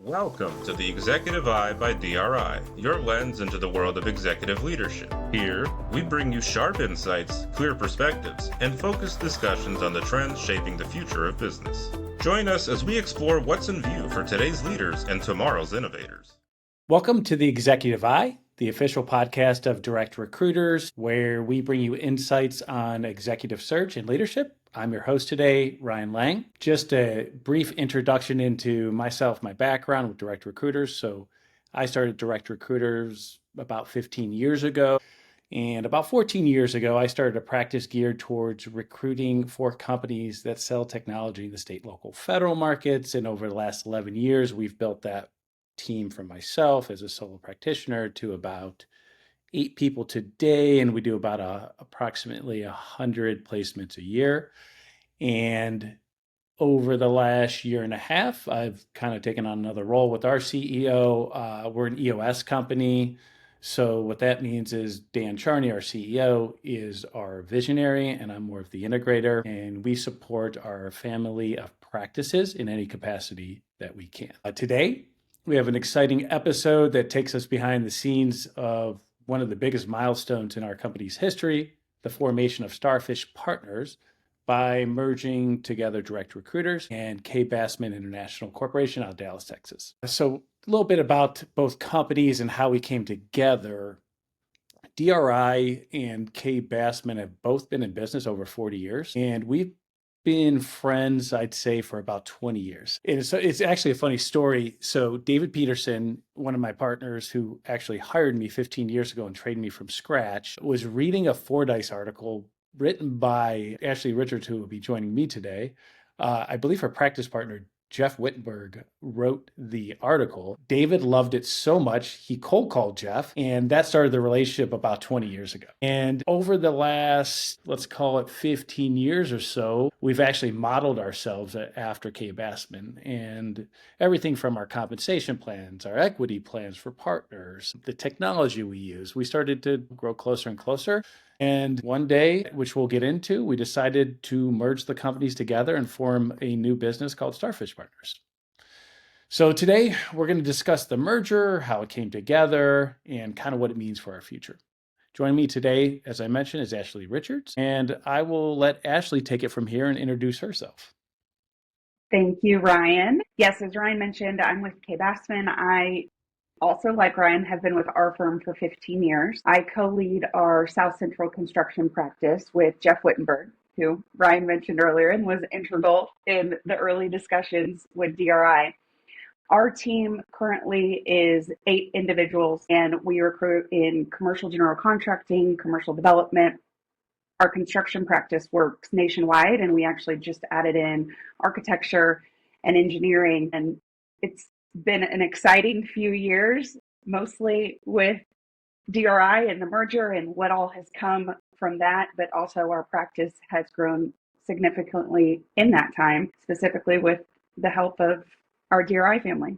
Welcome to the Executive Eye by DRI, your lens into the world of executive leadership. Here, we bring you sharp insights, clear perspectives, and focused discussions on the trends shaping the future of business. Join us as we explore what's in view for today's leaders and tomorrow's innovators. Welcome to the Executive Eye, the official podcast of Direct Recruiters, where we bring you insights on executive search and leadership. I'm your host today, Ryan Lange. Just a brief introduction into myself, my background with Direct Recruiters. So I started Direct Recruiters about 15 years ago. And about 14 years ago, I started a practice geared towards recruiting for companies that sell technology in the state, local, federal markets. And over the last 11 years, we've built that team from myself as a solo practitioner to about 8 people today, and we do about approximately 100 placements a year. And over the last year and a half, I've kind of taken on another role with our CEO. We're an EOS company. So what that means is Dan Charney, our CEO, is our visionary, and I'm more of the integrator. And we support our family of practices in any capacity that we can. Today, we have an exciting episode that takes us behind the scenes of one of the biggest milestones in our company's history, the formation of Starfish Partners, by merging together Direct Recruiters and Kaye Bassman International Corporation out of Dallas, Texas. So a little bit about both companies and how we came together. DRI and Kaye Bassman have both been in business over 40 years, and we've been friends, I'd say, for about 20 years. And so it's actually a funny story. So David Peterson, one of my partners who actually hired me 15 years ago and trained me from scratch, was reading a Fordyce article written by Ashley Richards, who will be joining me today. I believe her practice partner, Jeff Wittenberg, wrote the article. David loved it so much, he cold called Jeff, and that started the relationship about 20 years ago. And over the last, let's call it 15 years or so, we've actually modeled ourselves after Kaye Bassman, and everything from our compensation plans, our equity plans for partners, the technology we use, we started to grow closer and closer. And one day, which we'll get into, we decided to merge the companies together and form a new business called Starfish Partners. So today, we're going to discuss the merger, how it came together, and kind of what it means for our future. Joining me today, as I mentioned, is Ashley Richards, and I will let Ashley take it from here and introduce herself. Thank you, Ryan. Yes, as Ryan mentioned, I'm with Kaye Bassman. I also, like Ryan, have been with our firm for 15 years. I co-lead our South Central construction practice with Jeff Wittenberg, who Ryan mentioned earlier and was integral in the early discussions with DRI. Our team currently is 8 individuals, and we recruit in commercial general contracting, commercial development. Our construction practice works nationwide, and we actually just added in architecture and engineering, and it's been an exciting few years, mostly with DRI and the merger and what all has come from that, but also our practice has grown significantly in that time, specifically with the help of our DRI family.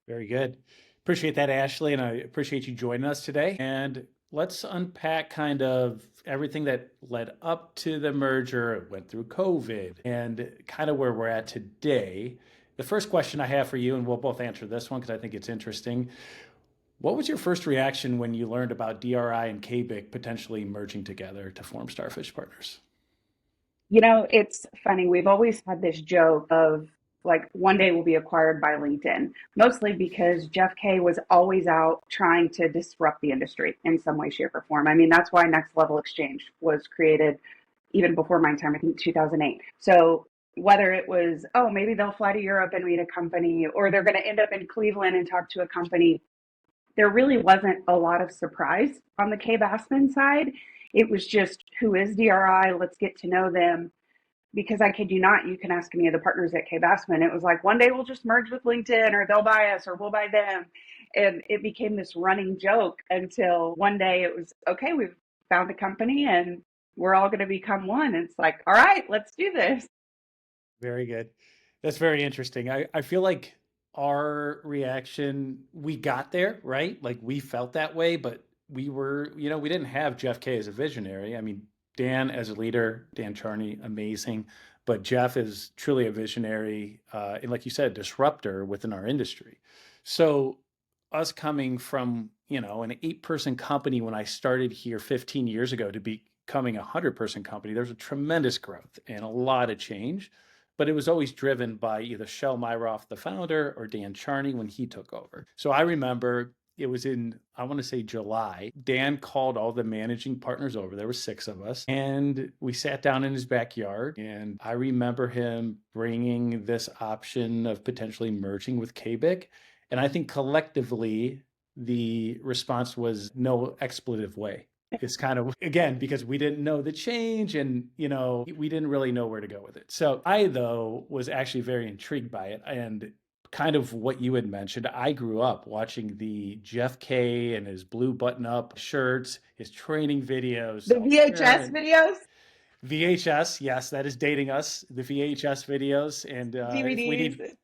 Very good. Appreciate that, Ashley, and I appreciate you joining us today. And let's unpack kind of everything that led up to the merger, went through COVID, and kind of where we're at today. The first question I have for you, and we'll both answer this one because I think it's interesting. What was your first reaction when you learned about DRI and KBIC potentially merging together to form Starfish Partners? You know, it's funny. We've always had this joke of like one day we'll be acquired by LinkedIn, mostly because Jeff Kaye was always out trying to disrupt the industry in some way, shape, or form. I mean, that's why Next Level Exchange was created even before my time, I think 2008. So whether it was, oh, maybe they'll fly to Europe and meet a company, or they're going to end up in Cleveland and talk to a company, there really wasn't a lot of surprise on the Kaye Bassman side. It was just, who is DRI? Let's get to know them. Because I kid you not, you can ask any of the partners at Kaye Bassman. It was like, one day we'll just merge with LinkedIn, or they'll buy us, or we'll buy them. And it became this running joke until one day it was, okay, we've found a company and we're all going to become one. And it's like, all right, let's do this. Very good. That's very interesting. I feel like our reaction, we got there, right? Like we felt that way, but we were, we didn't have Jeff Kaye as a visionary. I mean, Dan as a leader, Dan Charney, amazing. but Jeff is truly a visionary, and like you said, disruptor within our industry. So us coming from, an 8-person company when I started here 15 years ago to becoming a 100-person company, there's a tremendous growth and a lot of change, but it was always driven by either Shel Myroff, the founder, or Dan Charney when he took over. So I remember it was in, I want to say July, Dan called all the managing partners over. There were 6 of us, and we sat down in his backyard. And I remember him bringing this option of potentially merging with KBIC. And I think collectively, the response was no expletive way. It's kind of, again, because we didn't know the change and, we didn't really know where to go with it. So I, though, was actually very intrigued by it. And kind of what you had mentioned, I grew up watching the Jeff Kaye and his blue button-up shirts, his training videos. The VHS videos? VHS, yes, that is dating us. The VHS videos and DVDs. If we need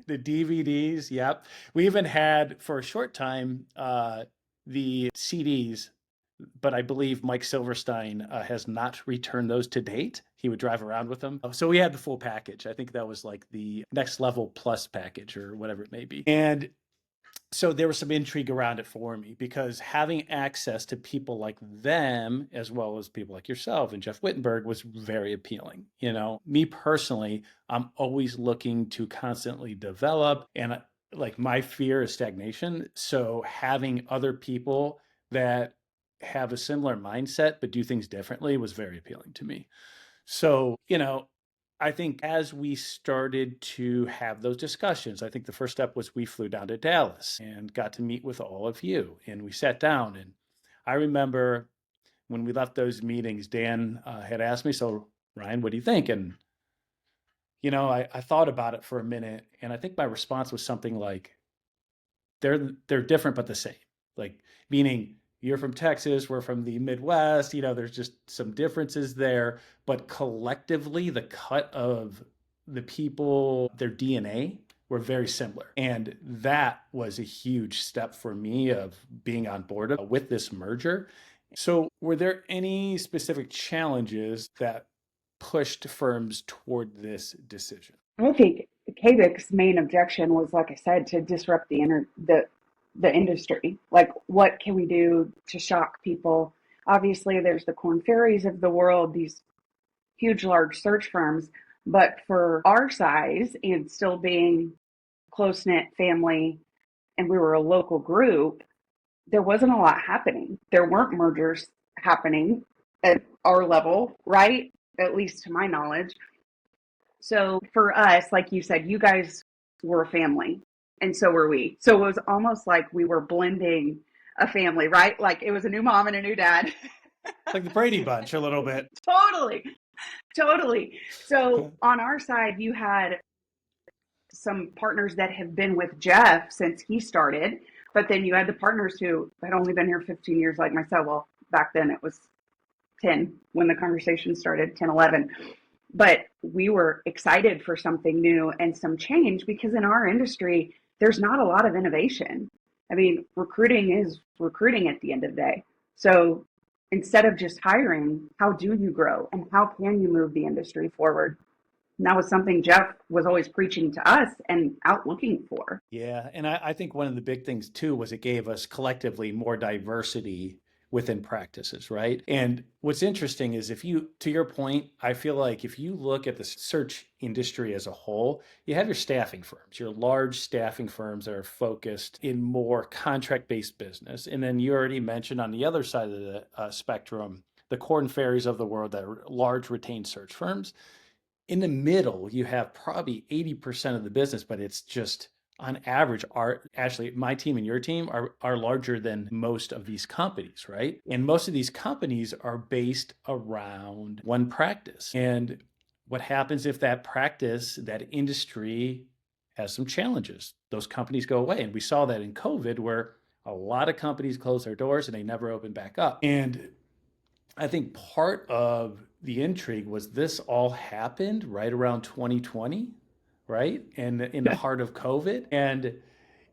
the DVDs, yep. We even had for a short time the CDs, but I believe Mike Silverstein has not returned those to date. He would drive around with them. So we had the full package. I think that was like the Next Level Plus package or whatever it may be. And so there was some intrigue around it for me because having access to people like them, as well as people like yourself and Jeff Wittenberg, was very appealing. Me personally, I'm always looking to constantly develop, and like my fear is stagnation. So having other people that have a similar mindset but do things differently was very appealing to me. So, I think as we started to have those discussions, I think the first step was we flew down to Dallas and got to meet with all of you. And we sat down. And I remember when we left those meetings, Dan had asked me, so Ryan, what do you think? And, I thought about it for a minute. And I think my response was something like, they're different but the same. Like, meaning you're from Texas, we're from the Midwest, there's just some differences there, but collectively the cut of the people, their DNA were very similar. And that was a huge step for me of being on board with this merger. So were there any specific challenges that pushed firms toward this decision? I think KBIC's main objection was, like I said, to disrupt the industry. Like, what can we do to shock people? Obviously, there's the Korn Ferries of the world, these huge, large search firms. But for our size and still being close-knit family, and we were a local group, there wasn't a lot happening. There weren't mergers happening at our level, right? At least to my knowledge. So for us, like you said, you guys were a family. And so were we. So it was almost like we were blending a family, right? Like it was a new mom and a new dad. Like the Brady Bunch a little bit. Totally. So on our side, you had some partners that have been with Jeff since he started, but then you had the partners who had only been here 15 years like myself. Well, back then it was 10 when the conversation started, 10, 11. But we were excited for something new and some change because in our industry, there's not a lot of innovation. I mean, recruiting is recruiting at the end of the day. So instead of just hiring, how do you grow and how can you move the industry forward? And that was something Jeff was always preaching to us and out looking for. Yeah. And I think one of the big things too was it gave us collectively more diversity within practices, right? And what's interesting is to your point, I feel like if you look at the search industry as a whole, you have your staffing firms, your large staffing firms that are focused in more contract-based business. And then you already mentioned on the other side of the spectrum, the Korn Ferries of the world that are large retained search firms. In the middle, you have probably 80% of the business, but it's just on average, actually my team and your team are larger than most of these companies, right? And most of these companies are based around one practice. And what happens if that practice, that industry has some challenges? Those companies go away. And we saw that in COVID where a lot of companies closed their doors and they never opened back up. And I think part of the intrigue was this all happened right around 2020. Right? And in the heart of COVID. And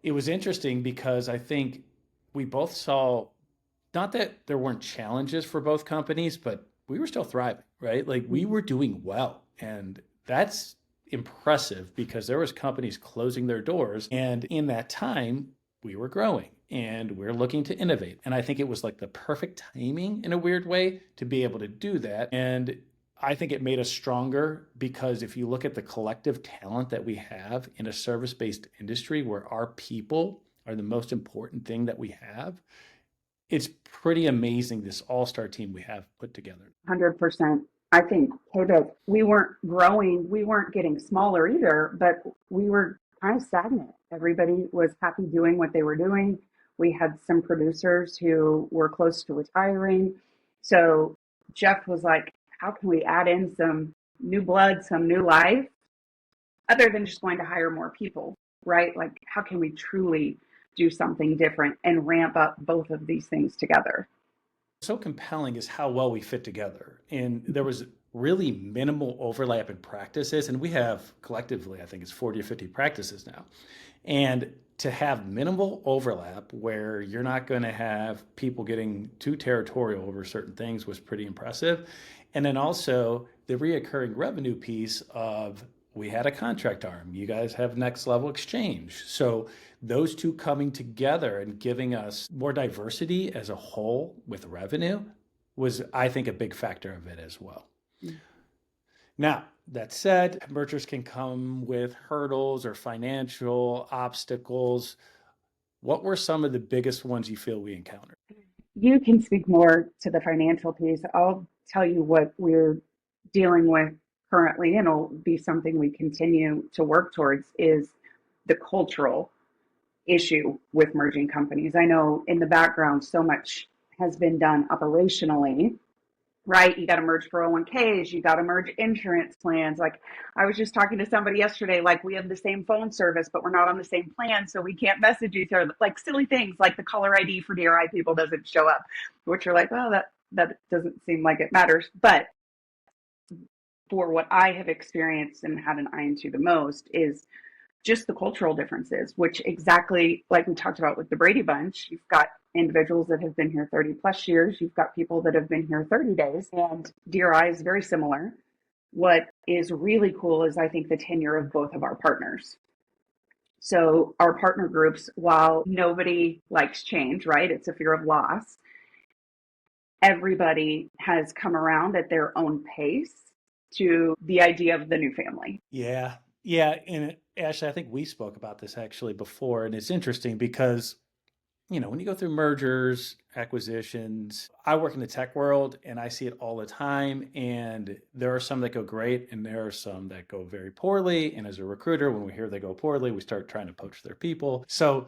it was interesting because I think we both saw, not that there weren't challenges for both companies, but we were still thriving, right? Like we were doing well. And That's impressive because there was companies closing their doors. And in that time, we were growing and we're looking to innovate. And I think it was like the perfect timing in a weird way to be able to do that. And I think it made us stronger because if you look at the collective talent that we have in a service-based industry where our people are the most important thing that we have, it's pretty amazing this all-star team we have put together. 100%. I think, KBIC, we weren't growing, we weren't getting smaller either, but we were kind of stagnant. Everybody was happy doing what they were doing. We had some producers who were close to retiring. So Jeff was like, how can we add in some new blood, some new life, other than just going to hire more people, right? Like, how can we truly do something different and ramp up both of these things together? So compelling is how well we fit together. And there was really minimal overlap in practices. And we have collectively, I think it's 40 or 50 practices now. And to have minimal overlap where you're not going to have people getting too territorial over certain things was pretty impressive. And then also the reoccurring revenue piece of we had a contract arm. You guys have next level exchange. So those two coming together and giving us more diversity as a whole with revenue was, I think, a big factor of it as well. Mm. Now, that said, mergers can come with hurdles or financial obstacles. What were some of the biggest ones you feel we encountered? You can speak more to the financial piece. I'll tell you what we're dealing with currently, and it'll be something we continue to work towards, is the cultural issue with merging companies. I know in the background, so much has been done operationally, right? You got to merge 401ks, you got to merge insurance plans. Like, I was just talking to somebody yesterday, like, we have the same phone service, but we're not on the same plan, so we can't message each other. Like, silly things like the caller ID for DRI people doesn't show up, which are like, well, that doesn't seem like it matters. But for what I have experienced and had an eye into the most is just the cultural differences, which exactly like we talked about with the Brady Bunch, you've got individuals that have been here 30 plus years, you've got people that have been here 30 days, and DRI is very similar. What is really cool is I think the tenure of both of our partners. So our partner groups, while nobody likes change, right? It's a fear of loss. Everybody has come around at their own pace to the idea of the new family. Yeah. Yeah. And Ashley, I think we spoke about this actually before. And it's interesting because, you know, when you go through mergers, acquisitions, I work in the tech world and I see it all the time. And there are some that go great and there are some that go very poorly. And as a recruiter, when we hear they go poorly, we start trying to poach their people. So,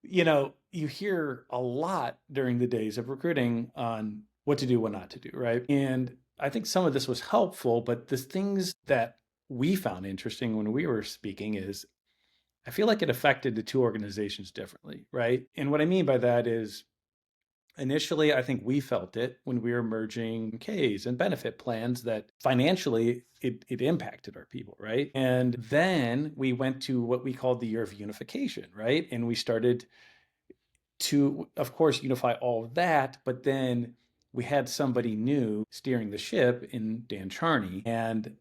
you know, you hear a lot during the days of recruiting on what to do, what not to do, right? And I think some of this was helpful, but the things that we found interesting when we were speaking is I feel like it affected the two organizations differently, right? And what I mean by that is initially, I think we felt it when we were merging Ks and benefit plans that financially it impacted our people, right? And then we went to what we called the year of unification, right? And we started to, of course, unify all of that, but then we had somebody new steering the ship in Dan Charney. And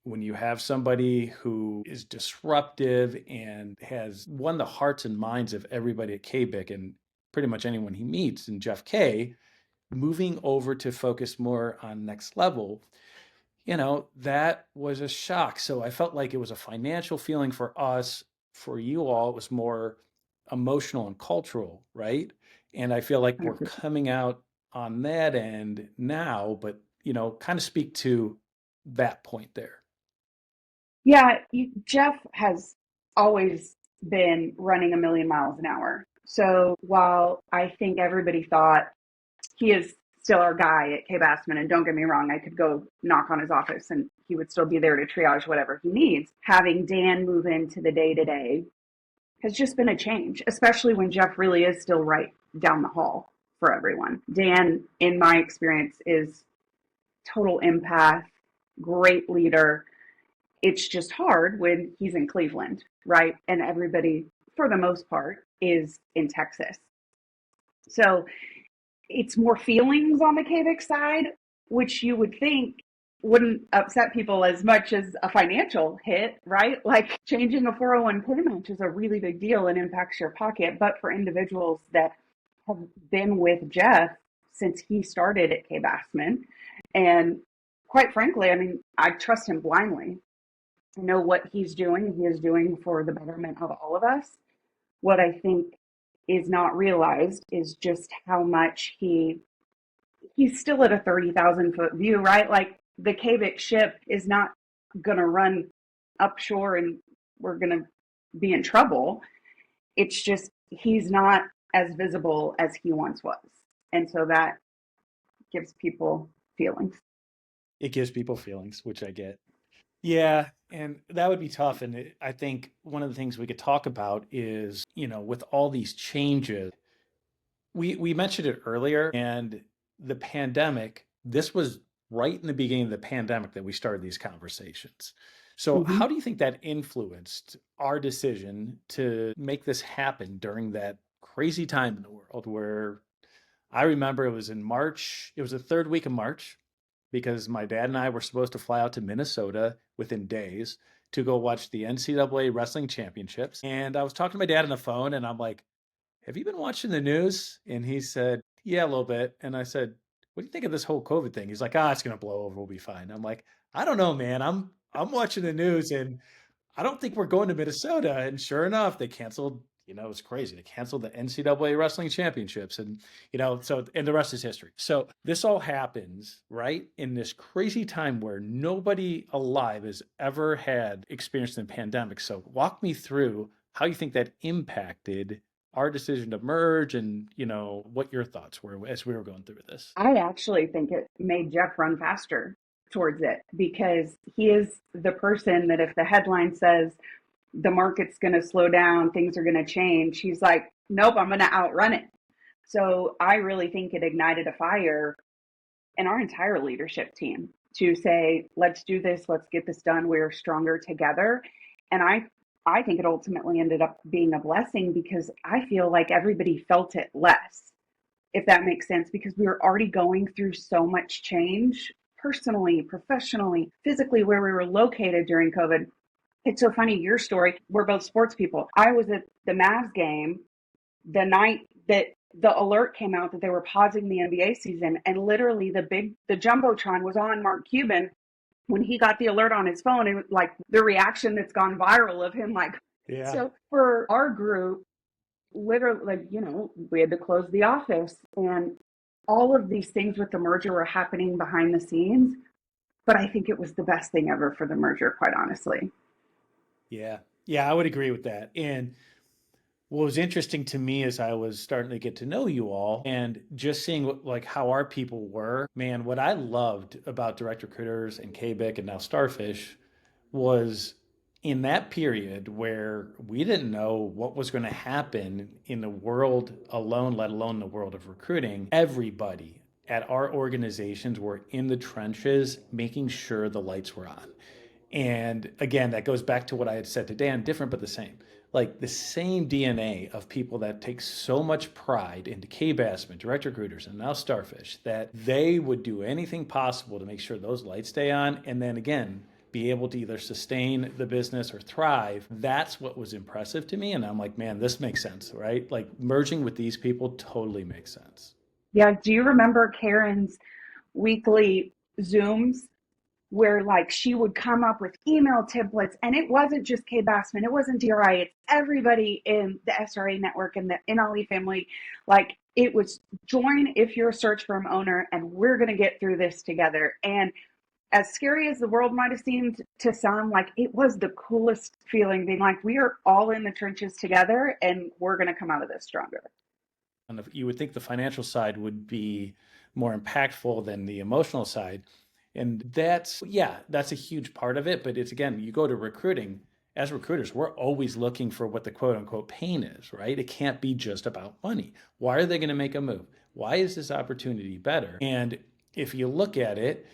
when you have somebody who is disruptive and has won the hearts and minds of everybody at KBIC and pretty much anyone he meets, and Jeff Kaye, moving over to focus more on next level, you know, that was a shock. So I felt like it was a financial feeling for us. For you all, it was more emotional and cultural, right? And I feel like we're coming out on that end now, but, you know, kind of speak to that point there. Yeah, Jeff has always been running a million miles an hour. So while I think everybody thought he is still our guy at Bassman, and don't get me wrong, I could go knock on his office and he would still be there to triage whatever he needs. Having Dan move into the day-to-day has just been a change, especially when Jeff really is still right down the hall for everyone. Dan, in my experience, is total empath, great leader. It's just hard when he's in Cleveland, right? And everybody, for the most part, is in Texas. So it's more feelings on the KBIC side, which you would think wouldn't upset people as much as a financial hit, right? Like changing a 401k match is a really big deal and impacts your pocket. But for individuals that have been with Jeff since he started at K Bassman, and quite frankly, I mean, I trust him blindly. I know what he's doing. He is doing for the betterment of all of us. What I think is not realized is just how much he's still at a 30,000-foot view, right? Like the KBIC ship is not going to run upshore and we're going to be in trouble. It's just he's not as visible as he once was. And so that gives people feelings. It gives people feelings, which I get. Yeah, and that would be tough. And I think one of the things we could talk about is, with all these changes, we mentioned it earlier, and the pandemic, this was right in the beginning of the pandemic that we started these conversations. So Mm-hmm. how do you think that influenced our decision to make this happen during that crazy time in the world where I remember it was in March, it was the third week of March, because my dad and I were supposed to fly out to Minnesota within days to go watch the NCAA wrestling championships. And I was talking to my dad on the phone and I'm like, have you been watching the news? And he said, yeah, a little bit. And I said, what do you think of this whole COVID thing? He's like, it's going to blow over. We'll be fine. I'm like, I don't know, man. I'm watching the news and I don't think we're going to Minnesota. And sure enough, they canceled, it was crazy. They canceled the NCAA wrestling championships and, and the rest is history. So this all happens right in this crazy time where nobody alive has ever had experienced in pandemic. So walk me through how you think that impacted our decision to merge and, what your thoughts were as we were going through this. I actually think it made Jeff run faster towards it because he is the person that if the headline says the market's going to slow down, things are going to change, he's like, nope, I'm going to outrun it. So I really think it ignited a fire in our entire leadership team to say, let's do this, let's get this done. We're stronger together. And I think it ultimately ended up being a blessing because I feel like everybody felt it less, if that makes sense, because we were already going through so much change personally, professionally, physically, where we were located during COVID. It's so funny, your story. We're both sports people. I was at the Mavs game the night that the alert came out that they were pausing the NBA season, and literally the Jumbotron was on Mark Cuban when he got the alert on his phone, and like the reaction that's gone viral of him, like, Yeah. So for our group, literally, like, we had to close the office and all of these things with the merger were happening behind the scenes. But I think it was the best thing ever for the merger, quite honestly. Yeah. Yeah, I would agree with that. And what was interesting to me as I was starting to get to know you all and just seeing how our people were, man, what I loved about Direct Recruiters and KBIC and now Starfish was in that period where we didn't know what was going to happen in the world alone, let alone the world of recruiting. Everybody at our organizations were in the trenches, making sure the lights were on. And again, that goes back to what I had said to Dan, different but the same. Like the same DNA of people that take so much pride into K Bassman, Direct Recruiters, and now Starfish, that they would do anything possible to make sure those lights stay on. And then again, be able to either sustain the business or thrive. That's what was impressive to me. And I'm like, man, this makes sense, right? Like merging with these people totally makes sense. Yeah. Do you remember Karen's weekly Zooms where like she would come up with email templates, and it wasn't just Kaye Bassman, it wasn't DRI, it's everybody in the SRA network and the NLE family. Like it was join if you're a search firm owner and we're going to get through this together. And as scary as the world might have seemed to some, like it was the coolest feeling being like, we are all in the trenches together and we're going to come out of this stronger. And you would think the financial side would be more impactful than the emotional side. And that's a huge part of it. But it's, again, you go to recruiting, as recruiters, we're always looking for what the quote unquote pain is, right? It can't be just about money. Why are they going to make a move? Why is this opportunity better? And if you look at it,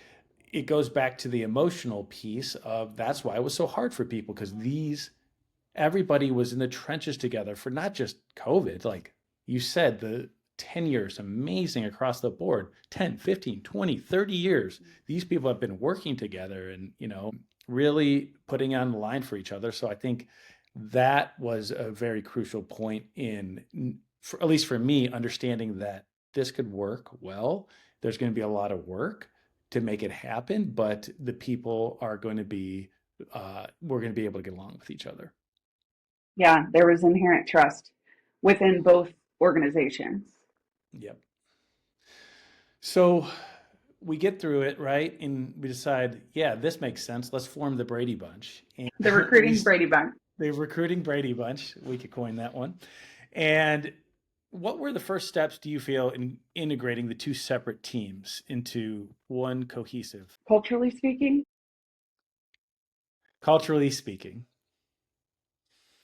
it goes back to the emotional piece of that's why it was so hard for people, because everybody was in the trenches together for not just COVID. Like you said, tenures, amazing across the board, 10, 15, 20, 30 years. These people have been working together and, really putting on the line for each other. So I think that was a very crucial point at least for me, understanding that this could work well. There's going to be a lot of work to make it happen, but the people are going to be, we're going to be able to get along with each other. Yeah, there was inherent trust within both organizations. Yep. So we get through it, right? And we decide, yeah, this makes sense. Let's form the Brady Bunch. And The recruiting Brady Bunch. The recruiting Brady Bunch. We could coin that one. And what were the first steps, do you feel, in integrating the two separate teams into one cohesive? Culturally speaking? Culturally speaking.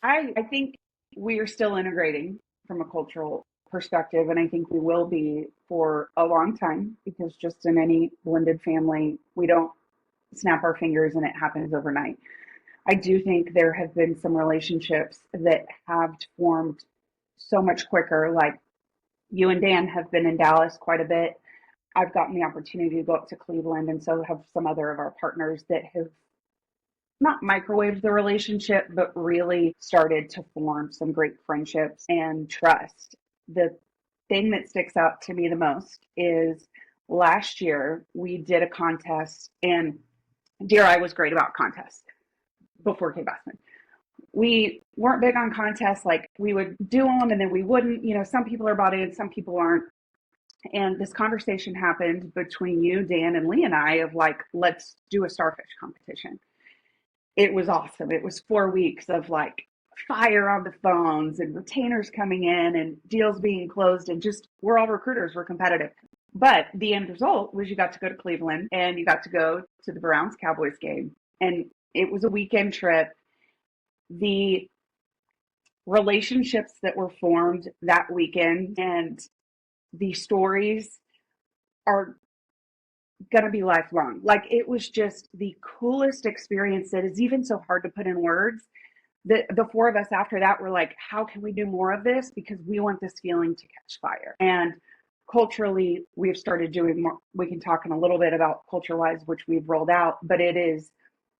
I think we are still integrating from a cultural perspective, and I think we will be for a long time, because just in any blended family, we don't snap our fingers and it happens overnight. I do think there have been some relationships that have formed so much quicker. Like, you and Dan have been in Dallas quite a bit. I've gotten the opportunity to go up to Cleveland, and so have some other of our partners that have not microwaved the relationship, but really started to form some great friendships and trust. The thing that sticks out to me the most is last year we did a contest, and DRI was great about contests before Bassman. We weren't big on contests. Like, we would do them and then we wouldn't. Some people are bought in, some people aren't. And this conversation happened between you, Dan, and Lee and I of like, let's do a starfish competition. It was awesome. It was 4 weeks of like fire on the phones and retainers coming in and deals being closed, and just, we're all recruiters, we're competitive. But the end result was you got to go to Cleveland and you got to go to the Browns Cowboys game. And it was a weekend trip. The relationships that were formed that weekend and the stories are going to be lifelong. Like, it was just the coolest experience that is even so hard to put in words. The four of us after that were like, how can we do more of this? Because we want this feeling to catch fire. And culturally, we've started doing more. We can talk in a little bit about culture-wise, which we've rolled out, but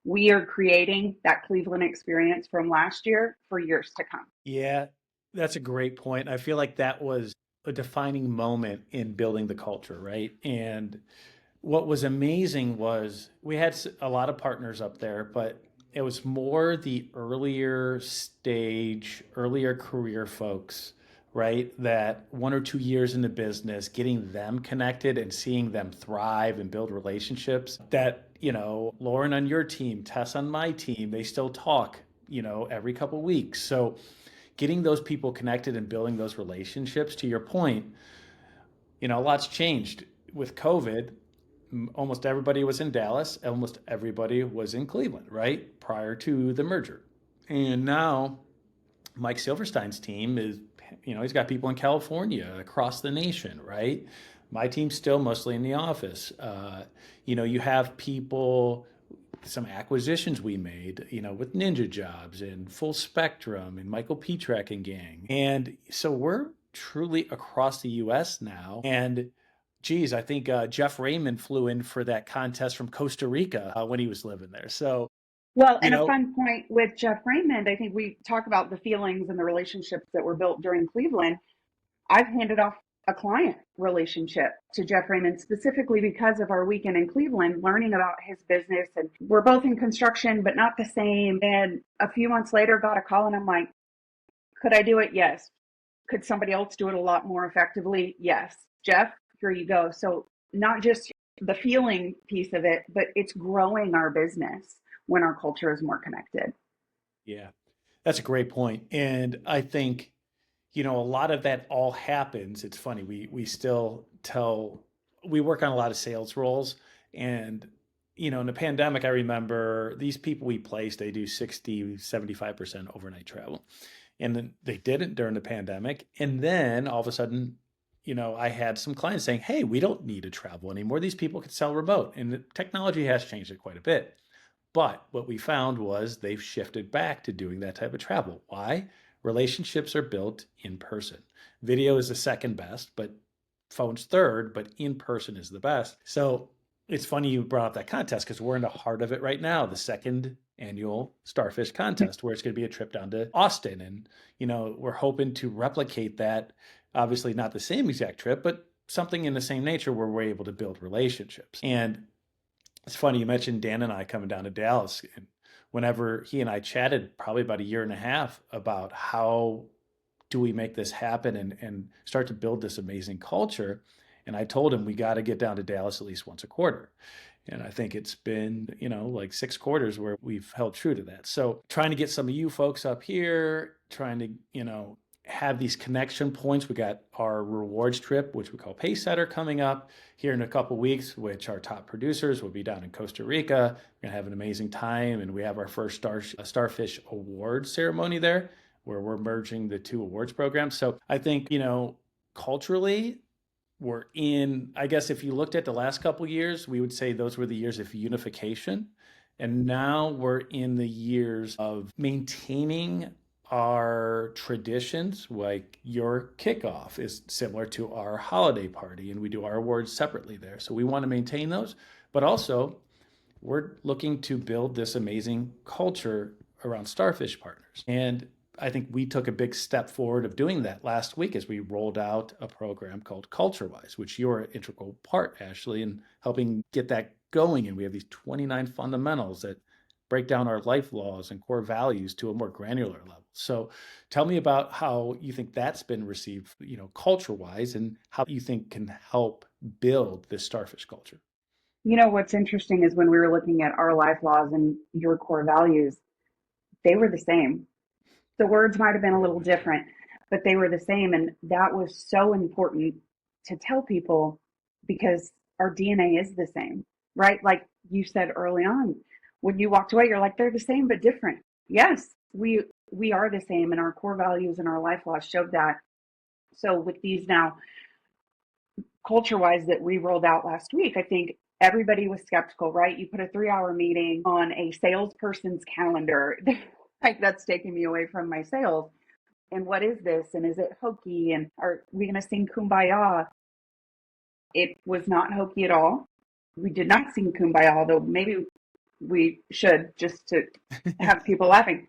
we are creating that Cleveland experience from last year for years to come. Yeah, that's a great point. I feel like that was a defining moment in building the culture, right? And what was amazing was we had a lot of partners up there, but it was more the earlier stage, earlier career folks, right? That 1 or 2 years in the business, getting them connected and seeing them thrive and build relationships that, Lauren on your team, Tess on my team, they still talk, every couple of weeks. So getting those people connected and building those relationships, to your point, a lot's changed with COVID. Almost everybody was in Dallas. Almost everybody was in Cleveland, right? Prior to the merger. And now Mike Silverstein's team is, he's got people in California, across the nation, right? My team's still mostly in the office. You have people, some acquisitions we made, with Ninja Jobs and Full Spectrum and Michael Petrak and gang. And so we're truly across the U.S. now. And geez, I think Jeff Raymond flew in for that contest from Costa Rica when he was living there. So, well, and a fun point with Jeff Raymond, I think we talk about the feelings and the relationships that were built during Cleveland. I've handed off a client relationship to Jeff Raymond specifically because of our weekend in Cleveland, learning about his business. And we're both in construction, but not the same. And a few months later, got a call and I'm like, could I do it? Yes. Could somebody else do it a lot more effectively? Yes. Jeff, here you go. So not just the feeling piece of it, but it's growing our business when our culture is more connected. Yeah, that's a great point. And I think, a lot of that all happens. It's funny. We still we work on a lot of sales roles, and, in the pandemic, I remember these people we placed, they do 60, 75% overnight travel. And then they didn't during the pandemic. And then all of a sudden, I had some clients saying, hey, we don't need to travel anymore. These people can sell remote. And the technology has changed it quite a bit. But what we found was they've shifted back to doing that type of travel. Why? relationships are built in person. Video is the second best, but phone's third, but in person is the best. So it's funny you brought up that contest because we're in the heart of it right now, the second annual Starfish contest, where it's going to be a trip down to Austin. And, we're hoping to replicate that, obviously not the same exact trip, but something in the same nature where we're able to build relationships. And it's funny, you mentioned Dan and I coming down to Dallas. And whenever he and I chatted probably about a year and a half about how do we make this happen and start to build this amazing culture. And I told him we got to get down to Dallas at least once a quarter. And I think it's been, like 6 quarters where we've held true to that. So trying to get some of you folks up here, trying to, have these connection points. We got our rewards trip, which we call Pacesetter, coming up here in a couple of weeks, which our top producers will be down in Costa Rica. We're going to have an amazing time. And we have our first Starfish Award ceremony there, where we're merging the 2 awards programs. So I think, culturally, we're in, I guess if you looked at the last couple of years, we would say those were the years of unification. And now we're in the years of maintaining our traditions. Like your kickoff is similar to our holiday party, and we do our awards separately there. So we want to maintain those, but also we're looking to build this amazing culture around Starfish Partners. And I think we took a big step forward of doing that last week as we rolled out a program called CultureWise, which you're an integral part, Ashley, in helping get that going. And we have these 29 fundamentals that break down our life laws and core values to a more granular level. So tell me about how you think that's been received, culture-wise, and how you think can help build this Starfish culture. What's interesting is when we were looking at our life laws and your core values, they were the same. The words might have been a little different, but they were the same. And that was so important to tell people because our DNA is the same, right? Like you said early on, when you walked away, you're like, they're the same, but different. Yes, we are the same, and our core values and our life laws showed that. So with these now culture-wise that we rolled out last week, I think everybody was skeptical, right? You put a 3-hour meeting on a salesperson's calendar. Like, that's taking me away from my sales. And what is this? And is it hokey? And are we going to sing Kumbaya? It was not hokey at all. We did not sing Kumbaya, although maybe we should, just to have people laughing.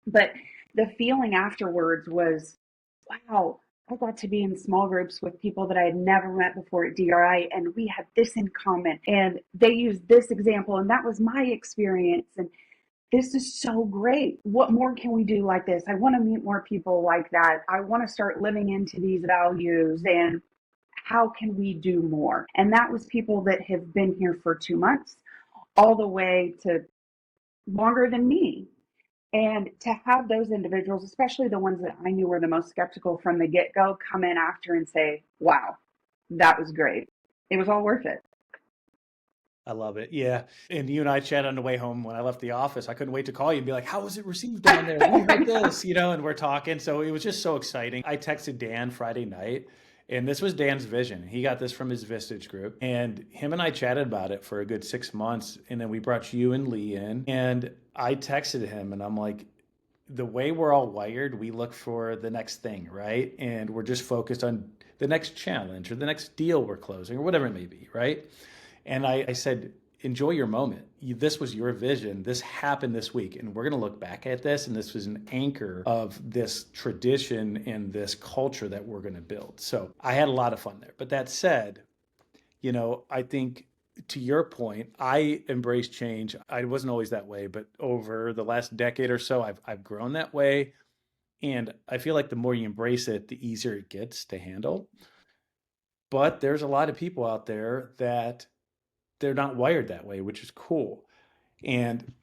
But the feeling afterwards was, wow, I got to be in small groups with people that I had never met before at DRI, and we had this in common. And they used this example, and that was my experience. And this is so great. What more can we do like this? I want to meet more people like that. I want to start living into these values. And how can we do more? And that was people that have been here for 2 months, all the way to longer than me. And to have those individuals, especially the ones that I knew were the most skeptical from the get-go, come in after and say, wow, that was great. It was all worth it. I love it. Yeah. And you and I chatted on the way home when I left the office. I couldn't wait to call you and be like, how was it received down there? We heard this, and we're talking. So it was just so exciting. I texted Dan Friday night, and this was Dan's vision. He got this from his Vistage group, and him and I chatted about it for a good 6 months. And then we brought you and Lee in, and I texted him, and I'm like, the way we're all wired, we look for the next thing, right? And we're just focused on the next challenge or the next deal we're closing or whatever it may be, right? And I said, enjoy your moment. This was your vision. This happened this week. And we're going to look back at this. And this was an anchor of this tradition and this culture that we're going to build. So I had a lot of fun there. But that said, I think to your point, I embrace change. I wasn't always that way, but over the last decade or so, I've grown that way. And I feel like the more you embrace it, the easier it gets to handle. But there's a lot of people out there that they're not wired that way, which is cool. And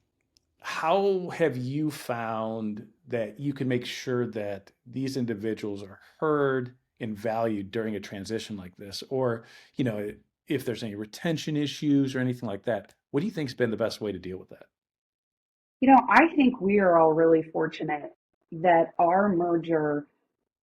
how have you found that you can make sure that these individuals are heard and valued during a transition like this? Or, if there's any retention issues or anything like that, what do you think has been the best way to deal with that? I think we are all really fortunate that our merger,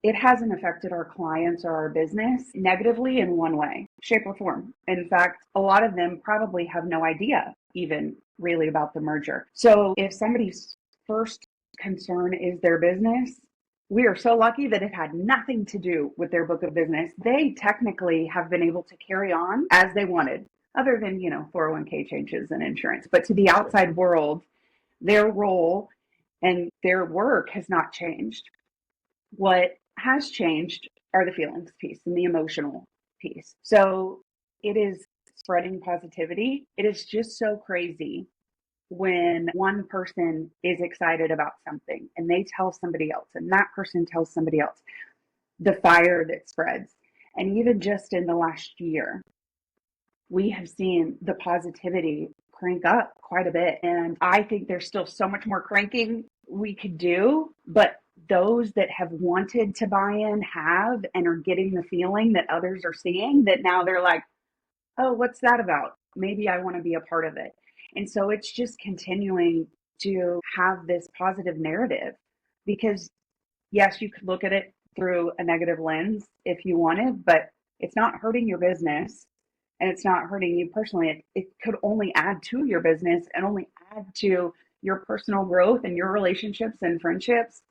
it hasn't affected our clients or our business negatively in one way, shape, or form. In fact, a lot of them probably have no idea even really about the merger. So if somebody's first concern is their business, we are so lucky that it had nothing to do with their book of business. They technically have been able to carry on as they wanted, other than, 401k changes and insurance. But to the outside world, their role and their work has not changed. What has changed are the feelings piece and the emotional piece. So it is spreading positivity. It is just so crazy when one person is excited about something and they tell somebody else and that person tells somebody else, the fire that spreads. And even just in the last year, we have seen the positivity crank up quite a bit. And I think there's still so much more cranking we could do, but those that have wanted to buy in have and are getting the feeling that others are seeing, that now they're like, oh, what's that about? Maybe I want to be a part of it. And so it's just continuing to have this positive narrative because, yes, you could look at it through a negative lens if you wanted, but it's not hurting your business and it's not hurting you personally. It could only add to your business and only add to your personal growth and your relationships and friendships.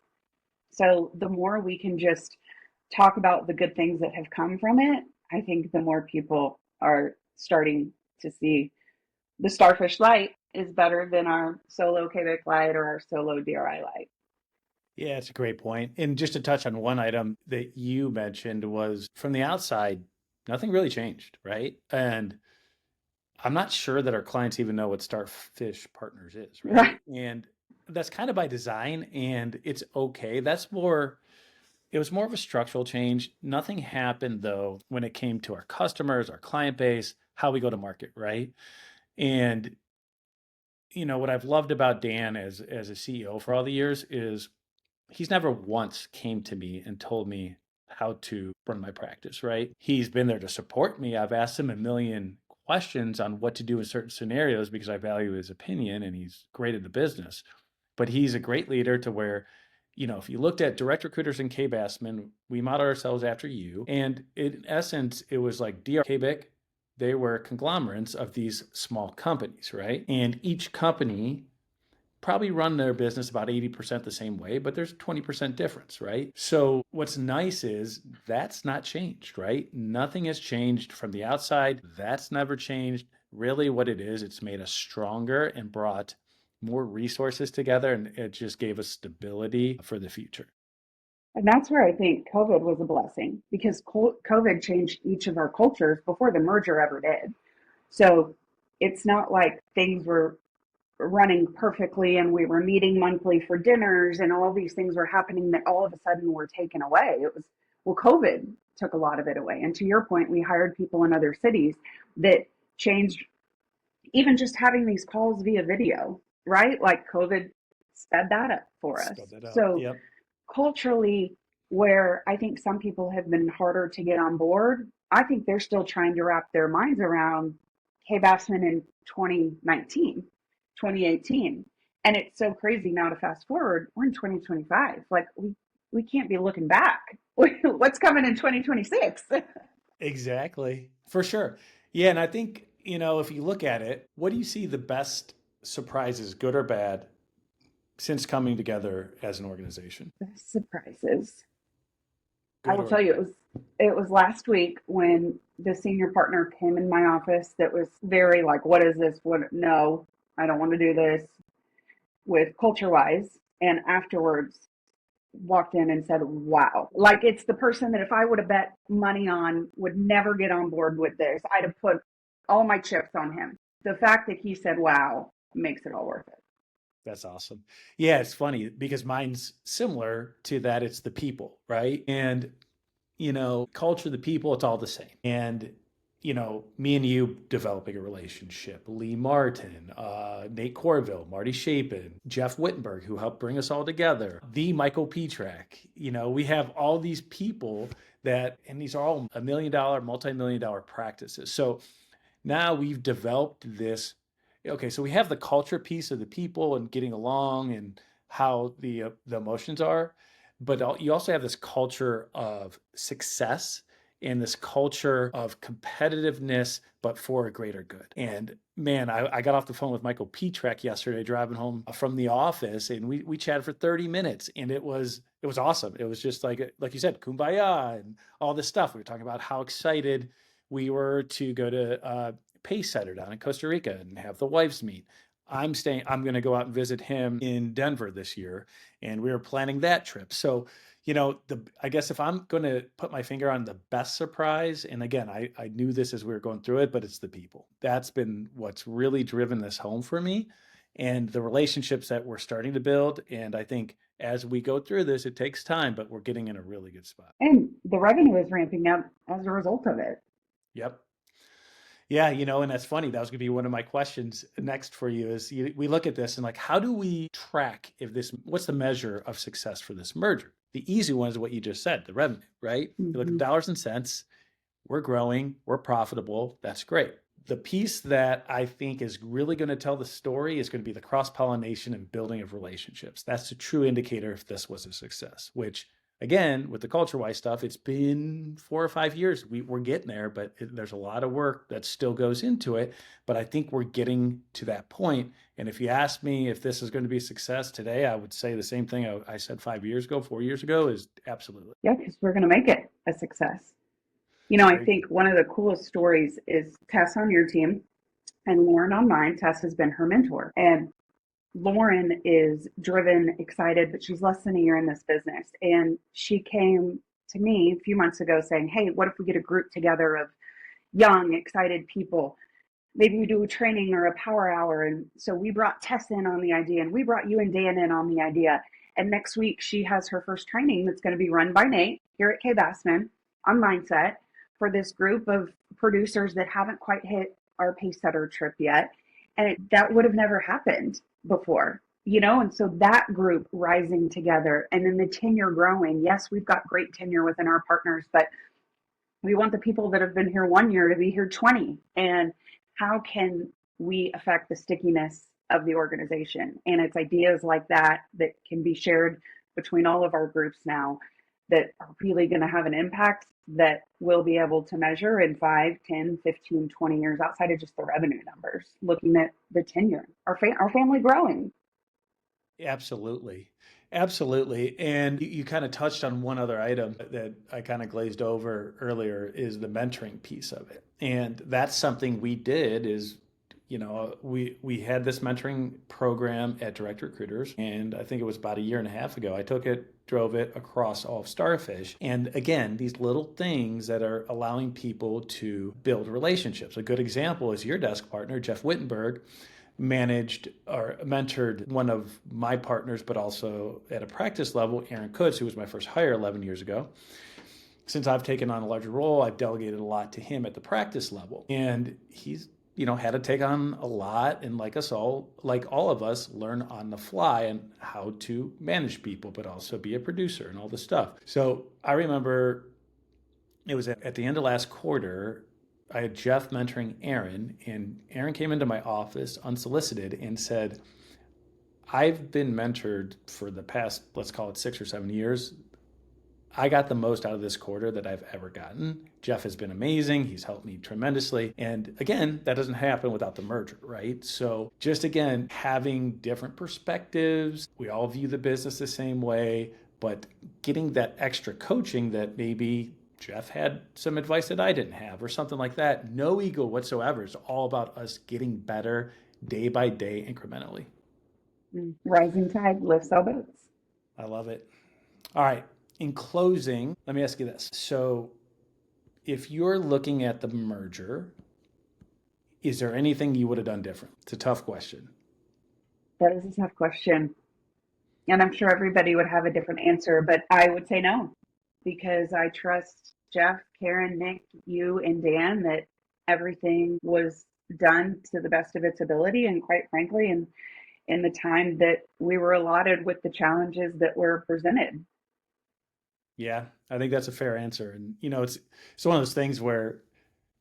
So the more we can just talk about the good things that have come from it, I think the more people are starting to see the Starfish light is better than our solo KBIC light or our solo DRI light. Yeah, it's a great point. And just to touch on one item that you mentioned was from the outside, nothing really changed, right? And I'm not sure that our clients even know what Starfish Partners is, right? Right. And that's kind of by design and it's okay. It was more of a structural change. Nothing happened though when it came to our customers, our client base, how we go to market, right? And what I've loved about Dan as a CEO for all the years is he's never once came to me and told me how to run my practice, right? He's been there to support me. I've asked him a million questions on what to do in certain scenarios because I value his opinion and he's great at the business. But he's a great leader to where, if you looked at direct recruiters and Bassman, we model ourselves after you. And in essence, it was like DRI KBIC, they were conglomerates of these small companies, right? And each company probably run their business about 80% the same way, but there's 20% difference, right? So what's nice is that's not changed, right? Nothing has changed from the outside. That's never changed. Really what it is, it's made us stronger and brought more resources together, and it just gave us stability for the future. And that's where I think COVID was a blessing because COVID changed each of our cultures before the merger ever did. So it's not like things were running perfectly and we were meeting monthly for dinners and all these things were happening that all of a sudden were taken away. It was, well, COVID took a lot of it away. And to your point, we hired people in other cities that changed even just having these calls via video, right? Like COVID sped that up for us. Spelled that out. So Yep. culturally, where I think some people have been harder to get on board, I think they're still trying to wrap their minds around Kaye Bassman in 2019, 2018. And it's so crazy now to fast forward, we're in 2025. Like we can't be looking back. What's coming in 2026? Exactly. For sure. Yeah. And I think, if you look at it, what do you see the best surprises, good or bad, since coming together as an organization? Surprises. I Good will or tell you, bad? it was last week when the senior partner came in my office that was very like, what is this? What? No, I don't want to do this with culture wise. And afterwards walked in and said, wow, like it's the person that if I would have bet money on would never get on board with this, I'd have put all my chips on him. The fact that he said, wow, makes it all worth it. That's awesome. Yeah, it's funny because mine's similar to that. It's the people, right? And, culture, the people, it's all the same. And, me and you developing a relationship, Lee Martin, Nate Corville, Marty Chapin, Jeff Wittenberg, who helped bring us all together, the Michael Petrak, we have all these people and these are all $1 million, multi-million dollar practices. So now we've developed this. Okay, so we have the culture piece of the people and getting along and how the emotions are, but you also have this culture of success and this culture of competitiveness, but for a greater good. And man, I got off the phone with Michael Petrek yesterday driving home from the office, and we chatted for 30 minutes, and it was awesome. It was just like you said, kumbaya and all this stuff. We were talking about how excited we were to go to Pace Setter down in Costa Rica and have the wives meet. I'm going to go out and visit him in Denver this year, and we were planning that trip. So, I guess if I'm going to put my finger on the best surprise, and again, I knew this as we were going through it, but it's the people. That's been what's really driven this home for me, and the relationships that we're starting to build. And I think as we go through this, it takes time, but we're getting in a really good spot. And the revenue is ramping up as a result of it. Yep. Yeah, and that's funny. That was going to be one of my questions next for you is we look at this and like, how do we track what's the measure of success for this merger? The easy one is what you just said, the revenue, right? You look at dollars and cents, we're growing, we're profitable. That's great. The piece that I think is really going to tell the story is going to be the cross-pollination and building of relationships. That's a true indicator if this was a success, which again, with the culture-wise stuff, it's been 4 or 5 years. We're getting there, but there's a lot of work that still goes into it. But I think we're getting to that point. And if you ask me if this is going to be a success today, I would say the same thing I said 5 years ago, 4 years ago is absolutely. Yeah, because we're going to make it a success. I think one of the coolest stories is Tess on your team and Lauren on mine. Tess has been her mentor. And Lauren is driven, excited, but she's less than a year in this business. And she came to me a few months ago saying, hey, what if we get a group together of young, excited people? Maybe we do a training or a power hour. And so we brought Tess in on the idea, and we brought you and Dan in on the idea. And next week, she has her first training that's going to be run by Nate here at Bassman on mindset for this group of producers that haven't quite hit our pace setter trip yet. And that would have never happened before, and so that group rising together and then the tenure growing. Yes, we've got great tenure within our partners, but we want the people that have been here 1 year to be here 20. And how can we affect the stickiness of the organization? And it's ideas like that can be shared between all of our groups now that are really going to have an impact that we'll be able to measure in 5, 10, 15, 20 years outside of just the revenue numbers, looking at the tenure, our family growing. Absolutely. Absolutely. And you kind of touched on one other item that I kind of glazed over earlier is the mentoring piece of it. And that's something we did is, we had this mentoring program at Direct Recruiters, and I think it was about 1.5 years ago. I took it, drove it across all of Starfish. And again, these little things that are allowing people to build relationships. A good example is your desk partner, Jeff Wittenberg, managed or mentored one of my partners, but also at a practice level, Aaron Kutz, who was my first hire 11 years ago. Since I've taken on a larger role, I've delegated a lot to him at the practice level. And he's had to take on a lot, and like all of us, learn on the fly and how to manage people, but also be a producer and all this stuff. So I remember it was at the end of last quarter, I had Jeff mentoring Aaron, and Aaron came into my office unsolicited and said, I've been mentored for the past, let's call it 6 or 7 years. I got the most out of this quarter that I've ever gotten. Jeff has been amazing. He's helped me tremendously. And again, that doesn't happen without the merger, right? So just again, having different perspectives, we all view the business the same way, but getting that extra coaching that maybe Jeff had some advice that I didn't have or something like that. No ego whatsoever. It's all about us getting better day by day incrementally. Rising tide lifts all boats. I love it. All right. In closing, let me ask you this. So if you're looking at the merger, is there anything you would have done different? It's a tough question. That is a tough question. And I'm sure everybody would have a different answer, but I would say no, because I trust Jeff, Karen, Nick, you, and Dan that everything was done to the best of its ability. And quite frankly, in the time that we were allotted with the challenges that were presented. Yeah, I think that's a fair answer. And, it's one of those things where,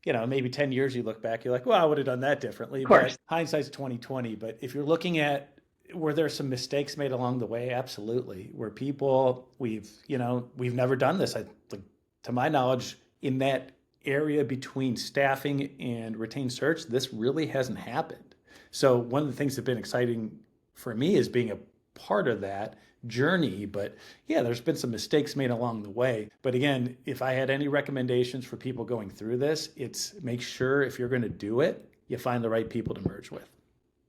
maybe 10 years you look back, you're like, well, I would have done that differently. Of course. But hindsight's 2020. But if you're looking at were there some mistakes made along the way? Absolutely. Where people, we've never done this. To my knowledge, in that area between staffing and retained search, this really hasn't happened. So one of the things that's been exciting for me is being a part of that journey. But yeah, there's been some mistakes made along the way. But again, if I had any recommendations for people going through this, it's make sure if you're going to do it, you find the right people to merge with.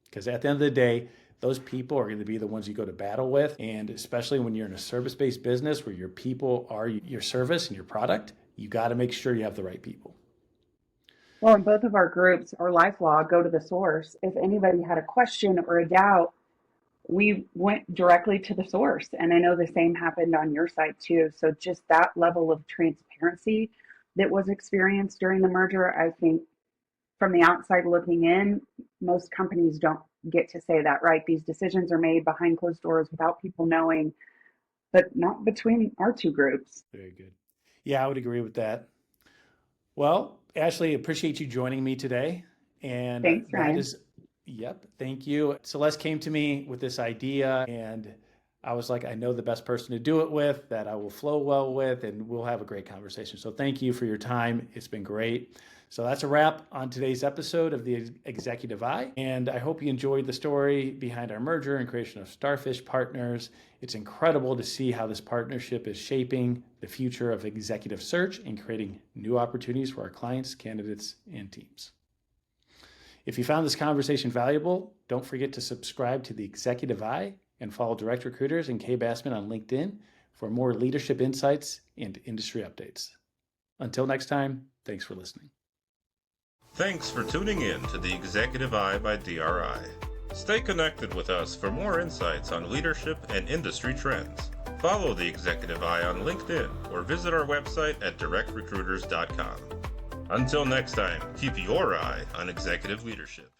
Because at the end of the day, those people are going to be the ones you go to battle with. And especially when you're in a service-based business where your people are your service and your product, you got to make sure you have the right people. Well, in both of our groups, our life law, go to the source. If anybody had a question or a doubt, we went directly to the source. And I know the same happened on your side too. So just that level of transparency that was experienced during the merger, I think from the outside looking in, most companies don't get to say that, right? These decisions are made behind closed doors without people knowing, but not between our two groups. Very good. Yeah, I would agree with that. Well, Ashley, appreciate you joining me today. And Thanks, Ryan. Yep, thank you. Celeste came to me with this idea, and I was like, I know the best person to do it with, that I will flow well with, and we'll have a great conversation. So thank you for your time. It's been great. So that's a wrap on today's episode of the Executive Eye. And I hope you enjoyed the story behind our merger and creation of Starfish Partners. It's incredible to see how this partnership is shaping the future of executive search and creating new opportunities for our clients, candidates, and teams. If you found this conversation valuable, don't forget to subscribe to the Executive Eye and follow Direct Recruiters and Kaye Bassman on LinkedIn for more leadership insights and industry updates. Until next time, thanks for listening. Thanks for tuning in to the Executive Eye by DRI. Stay connected with us for more insights on leadership and industry trends. Follow the Executive Eye on LinkedIn or visit our website at directrecruiters.com. Until next time, keep your eye on executive leadership.